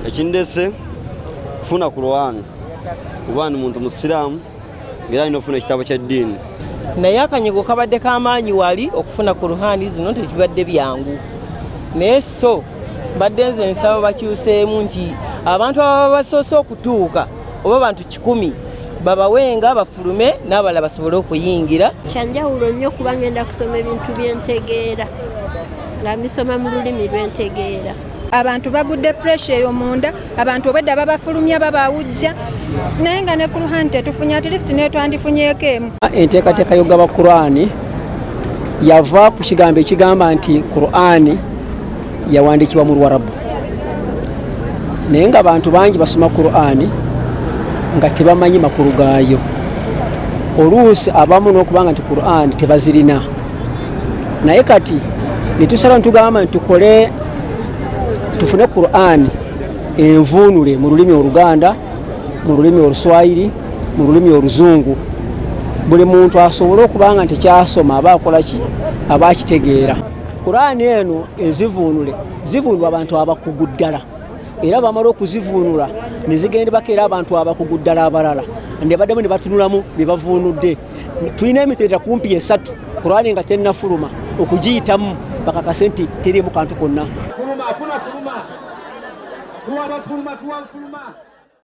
Ekindese kufuna Qur'an kuba ni muntu musiramu era alina ofuna ekitabo kya ddiini. Naye akanyigo kabadde k'amaanyi wali okufuna Qur'an zino tekibadde byangu. Naye so badde nze nsaba bakyuseemu nti abantu ababa basoose okutuuka oba abantu 100 babawenga bafulume n'abalala basobole okuyingira. Kyanjawulo nnyo kuba ngenda kusoma ebintu byentegeera nga mbisoma mu lulimi lwentegeera. Abantu bagudde pressure eyo munda, abantu obwedda babafulumya babawujja naye nga ne Qur'an tetufunye at least netwandifunyeeko emu. Enteekateeka y'ogaba Qur'an yava ku kigambo ekigamba nti Qur'an yawandiikibwa mu Luwarabu. Naye nga abantu bangi basoma Qur'an nga tebamanyi makulu gaayo. Oluusi abamu n'okubanga nti Qur'an tebazirina. Naye kati netusala ntugamba nti tukole tufune Qur'an envuunule mu lulimi Oluganda, mu lulimi Oluswayiri, mu lulimi Oluzungu. Buli muntu asobole okubanga nti kyasoma aba akola ki aba akitegeera. Qur'an eno ezivuunule zivuunulwa abantu abakugu ddala era bamala okuzivuunula ne zigendebako era abantu abakugu ddala abalala ne baddemu ne batunulamu bye bavuunudde. Tulina emiteeta kumpi 3 Qur'an nga tennafuluma okugiyitamu bakakase nti teriimu kantu konna. Fuluma.